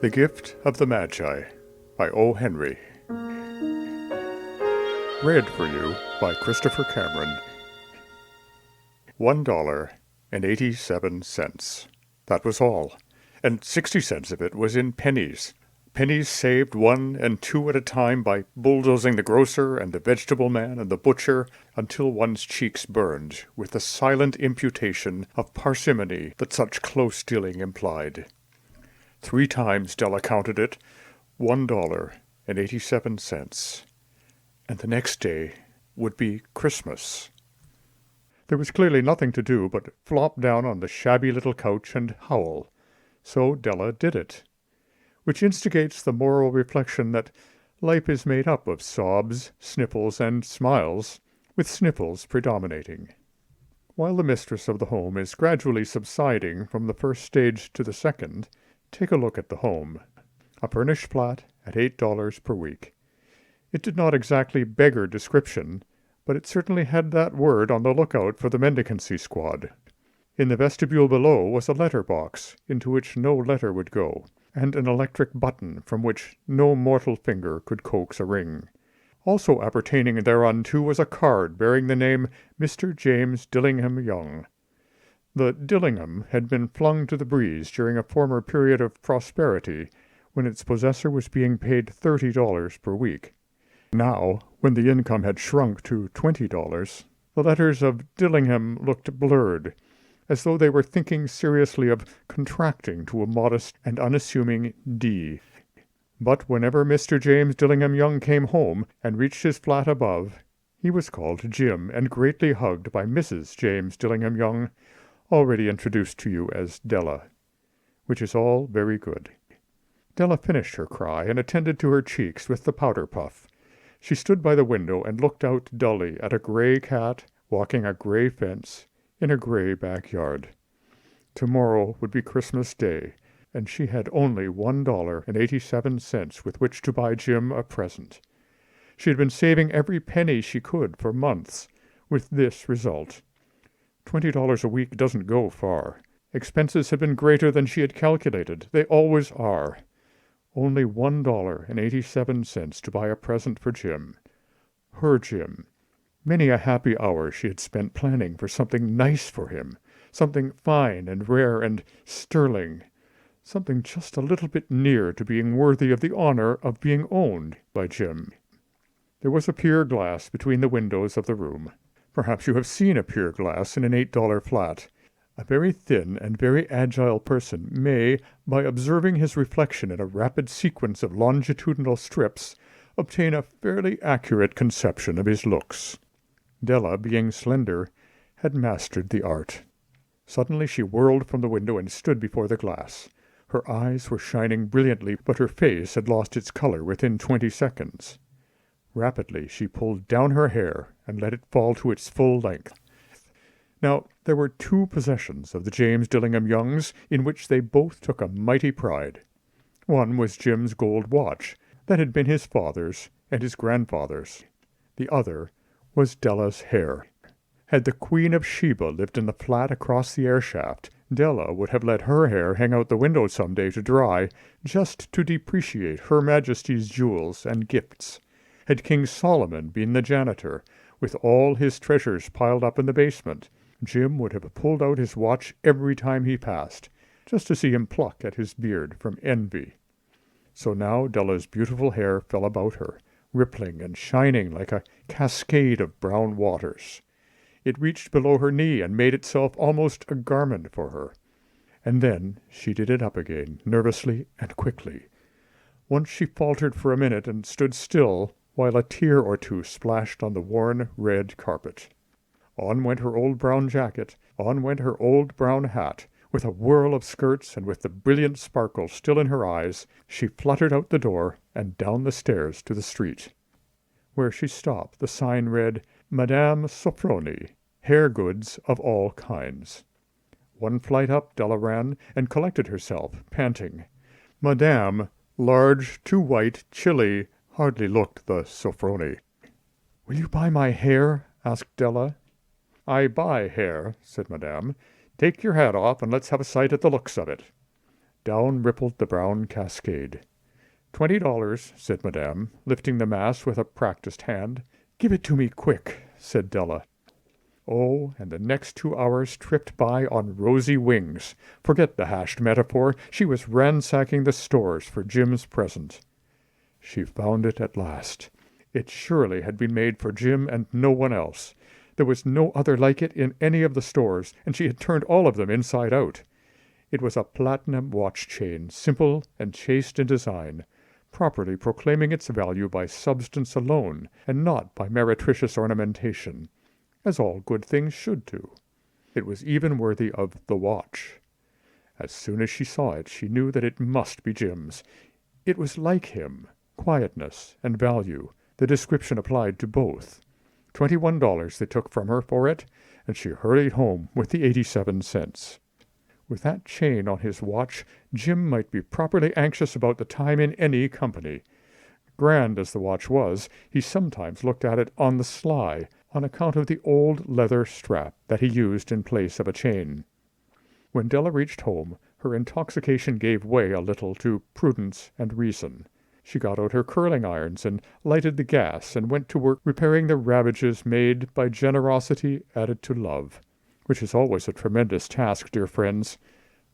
The Gift of the Magi by O. Henry. Read for you by Christopher Cameron. $1.87. That was all, and 60 cents of it was in pennies. Pennies saved 1 and 2 at a time by bulldozing the grocer and the vegetable man and the butcher until one's cheeks burned with the silent imputation of parsimony that such close dealing implied. 3 times Della counted it, $1.87. And the next day would be Christmas. There was clearly nothing to do but flop down on the shabby little couch and howl. So Della did it, which instigates the moral reflection that life is made up of sobs, sniffles, and smiles, with sniffles predominating. While the mistress of the home is gradually subsiding from the first stage to the second, take a look at the home. A furnished flat at $8 per week. It did not exactly beggar description, but it certainly had that word on the lookout for the mendicancy squad. In the vestibule below was a letter box, into which no letter would go, and an electric button from which no mortal finger could coax a ring. Also appertaining thereunto was a card bearing the name Mr. James Dillingham Young. The Dillingham had been flung to the breeze during a former period of prosperity, when its possessor was being paid $30 per week. Now, when the income had shrunk to $20, the letters of Dillingham looked blurred, as though they were thinking seriously of contracting to a modest and unassuming D. But whenever Mr. James Dillingham Young came home and reached his flat above, he was called Jim and greatly hugged by Mrs. James Dillingham Young, already introduced to you as Della, which is all very good. Della finished her cry and attended to her cheeks with the powder puff. She stood by the window and looked out dully at a gray cat walking a gray fence in a gray backyard. Tomorrow would be Christmas Day, and she had only $1.87 with which to buy Jim a present. She had been saving every penny she could for months, with this result. $20 a week doesn't go far. Expenses had been greater than she had calculated. They always are. Only $1.87 to buy a present for Jim. Her Jim. Many a happy hour she had spent planning for something nice for him, something fine and rare and sterling, something just a little bit near to being worthy of the honor of being owned by Jim. There was a pier glass between the windows of the room. Perhaps you have seen a pier glass in an $8 flat. A very thin and very agile person may, by observing his reflection in a rapid sequence of longitudinal strips, obtain a fairly accurate conception of his looks. Della, being slender, had mastered the art. Suddenly she whirled from the window and stood before the glass. Her eyes were shining brilliantly, but her face had lost its color within 20 seconds. Rapidly she pulled down her hair and let it fall to its full length. Now, there were 2 possessions of the James Dillingham Youngs in which they both took a mighty pride. One was Jim's gold watch, that had been his father's and his grandfather's. The other was Della's hair. Had the Queen of Sheba lived in the flat across the air shaft, Della would have let her hair hang out the window some day to dry, just to depreciate Her Majesty's jewels and gifts. Had King Solomon been the janitor, with all his treasures piled up in the basement, Jim would have pulled out his watch every time he passed, just to see him pluck at his beard from envy. So now Della's beautiful hair fell about her, rippling and shining like a cascade of brown waters. It reached below her knee and made itself almost a garment for her. And then she did it up again, nervously and quickly. Once she faltered for a minute and stood still, while a tear or two splashed on the worn red carpet. On went her old brown jacket, on went her old brown hat. With a whirl of skirts and with the brilliant sparkle still in her eyes, she fluttered out the door and down the stairs to the street. Where she stopped, the sign read, Madame Sofroni, hair goods of all kinds. 1 flight up Della ran and collected herself, panting. Madame, large, too white, chilly, hardly looked the Sofroni. "Will you buy my hair?" asked Della. "I buy hair," said Madame. "Take your hat off, and let's have a sight at the looks of it." Down rippled the brown cascade. $20, said Madame, lifting the mass with a practised hand. Give it to me quick, said Della. Oh, and the next 2 hours tripped by on rosy wings. Forget the hashed metaphor. She was ransacking the stores for Jim's present. She found it at last. It surely had been made for Jim and no one else. There was no other like it in any of the stores, and she had turned all of them inside out. It was a platinum watch chain, simple and chaste in design, properly proclaiming its value by substance alone, and not by meretricious ornamentation, as all good things should do. It was even worthy of the watch. As soon as she saw it, she knew that it must be Jim's. It was like him, quietness and value. The description applied to both. $21 they took from her for it, and she hurried home with the 87 cents. With that chain on his watch, Jim might be properly anxious about the time in any company. Grand as the watch was, he sometimes looked at it on the sly, on account of the old leather strap that he used in place of a chain. When Della reached home, her intoxication gave way a little to prudence and reason. She got out her curling irons and lighted the gas and went to work repairing the ravages made by generosity added to love, which is always a tremendous task, dear friends,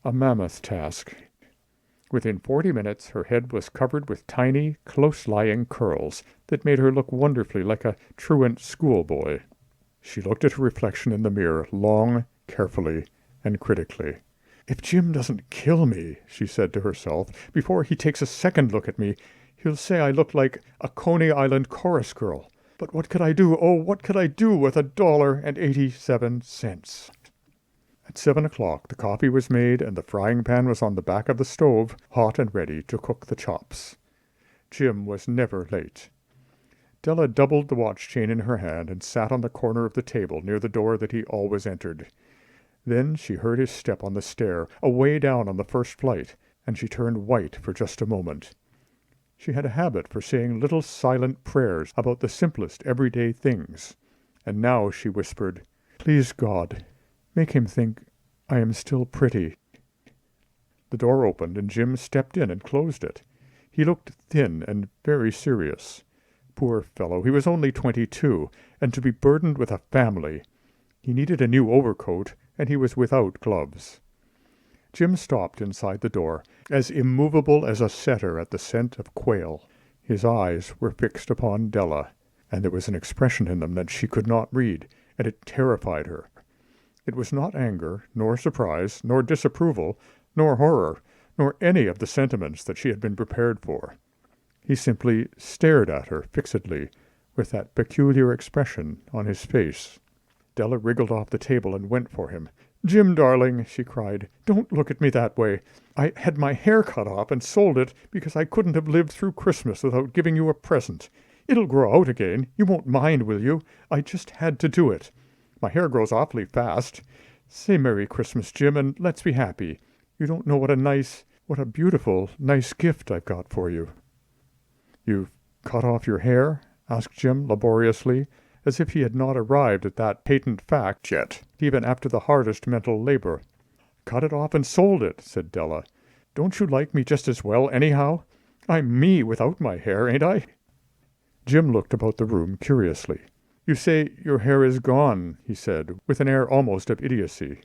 a mammoth task. Within 40 minutes her head was covered with tiny, close-lying curls that made her look wonderfully like a truant schoolboy. She looked at her reflection in the mirror long, carefully, and critically. "If Jim doesn't kill me," she said to herself, "before he takes a second look at me, he'll say I look like a Coney Island chorus girl. But what could I do? Oh, what could I do with $1.87? At 7 o'clock the coffee was made, and the frying pan was on the back of the stove, hot and ready to cook the chops. Jim was never late. Della doubled the watch chain in her hand and sat on the corner of the table near the door that he always entered. Then she heard his step on the stair, away down on the first flight, and she turned white for just a moment. She had a habit for saying little silent prayers about the simplest everyday things, and now she whispered, "Please God, make him think I am still pretty." The door opened, and Jim stepped in and closed it. He looked thin and very serious. Poor fellow, he was only 22, and to be burdened with a family. He needed a new overcoat, and he was without gloves. Jim stopped inside the door, as immovable as a setter at the scent of quail. His eyes were fixed upon Della, and there was an expression in them that she could not read, and it terrified her. It was not anger, nor surprise, nor disapproval, nor horror, nor any of the sentiments that she had been prepared for. He simply stared at her fixedly, with that peculiar expression on his face. Della wriggled off the table and went for him. "Jim, darling," she cried, "don't look at me that way. I had my hair cut off and sold it because I couldn't have lived through Christmas without giving you a present. It'll grow out again. You won't mind, will you? I just had to do it. My hair grows awfully fast. Say Merry Christmas, Jim, and let's be happy. You don't know what a beautiful, nice gift I've got for you." "You've cut off your hair?" asked Jim laboriously, as if he had not arrived at that patent fact yet, even after the hardest mental labor. "Cut it off and sold it," said Della. "Don't you like me just as well, anyhow? I'm me without my hair, ain't I?" Jim looked about the room curiously. "You say your hair is gone," he said, with an air almost of idiocy.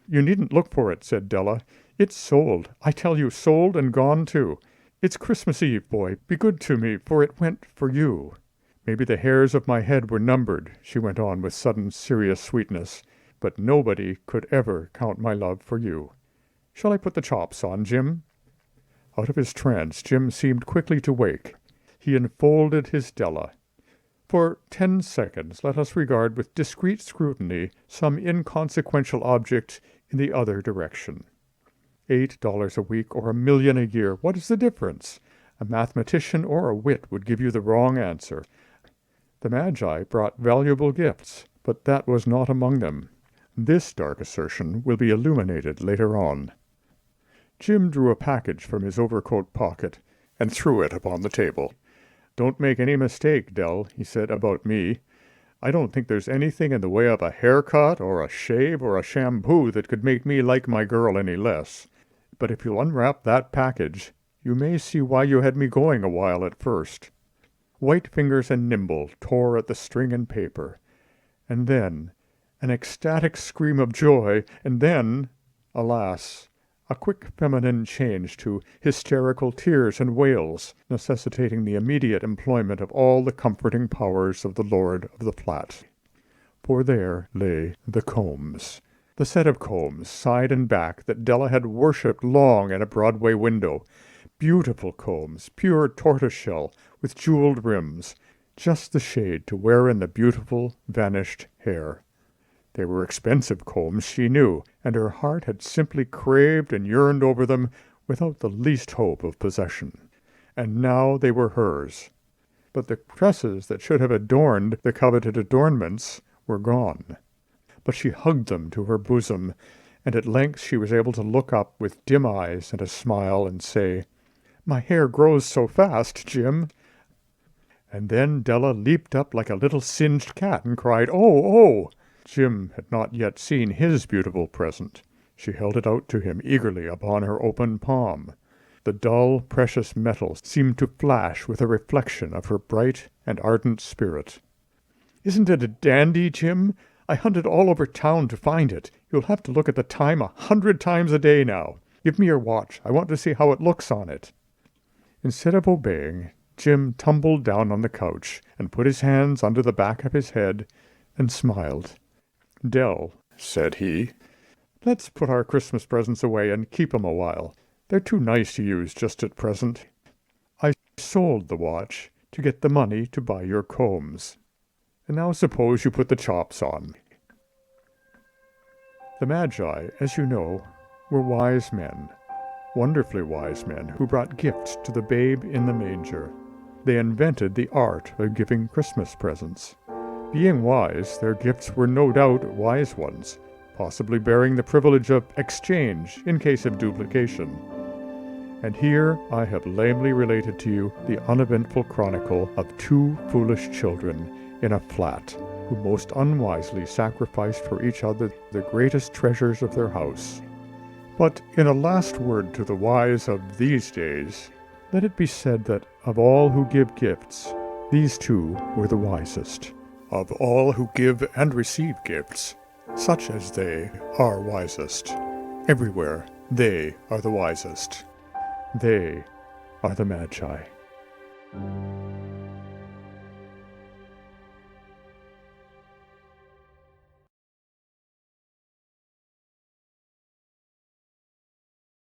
"You needn't look for it," said Della. "It's sold. I tell you, sold and gone too. It's Christmas Eve, boy. Be good to me, for it went for you. Maybe the hairs of my head were numbered," she went on with sudden serious sweetness, "but nobody could ever count my love for you. Shall I put the chops on, Jim?" Out of his trance, Jim seemed quickly to wake. He enfolded his Della. "For 10 seconds let us regard with discreet scrutiny some inconsequential object in the other direction. $8 a week or $1,000,000 a year, what is the difference? A mathematician or a wit would give you the wrong answer. The Magi brought valuable gifts, but that was not among them. This dark assertion will be illuminated later on. Jim drew a package from his overcoat pocket and threw it upon the table. "Don't make any mistake, Dell," he said, "about me. I don't think there's anything in the way of a haircut or a shave or a shampoo that could make me like my girl any less. but if you'll unwrap that package, you may see why you had me going a while at first." White fingers and nimble tore at the string and paper, and then an ecstatic scream of joy, and then, alas, a quick feminine change to hysterical tears and wails, necessitating the immediate employment of all the comforting powers of the lord of the flat. For there lay the combs. The set of combs, side and back, that Della had worshipped long at a Broadway window. Beautiful combs, pure tortoiseshell, with jeweled rims, just the shade to wear in the beautiful, vanished hair. They were expensive combs, she knew, and her heart had simply craved and yearned over them without the least hope of possession. And now they were hers. But the tresses that should have adorned the coveted adornments were gone. But she hugged them to her bosom, and at length she was able to look up with dim eyes and a smile and say, "My hair grows so fast, Jim." And then Della leaped up like a little singed cat and cried, "Oh, oh!" Jim had not yet seen his beautiful present. She held it out to him eagerly upon her open palm. The dull, precious metal seemed to flash with a reflection of her bright and ardent spirit. "Isn't it a dandy, Jim? I hunted all over town to find it. You'll have to look at the time 100 times a day now. Give me your watch. I want to see how it looks on it." Instead of obeying, Jim tumbled down on the couch and put his hands under the back of his head and smiled. "Dell," said he, "let's put our Christmas presents away and keep 'em a while. They're too nice to use just at present. I sold the watch to get the money to buy your combs. And now suppose you put the chops on." The Magi, as you know, were wise men, wonderfully wise men, who brought gifts to the babe in the manger. They invented the art of giving Christmas presents. Being wise, their gifts were no doubt wise ones, possibly bearing the privilege of exchange in case of duplication. And here I have lamely related to you the uneventful chronicle of two foolish children in a flat, who most unwisely sacrificed for each other the greatest treasures of their house. But in a last word to the wise of these days, let it be said that of all who give gifts, these two were the wisest. Of all who give and receive gifts, such as they are wisest. Everywhere they are the wisest. They are the Magi.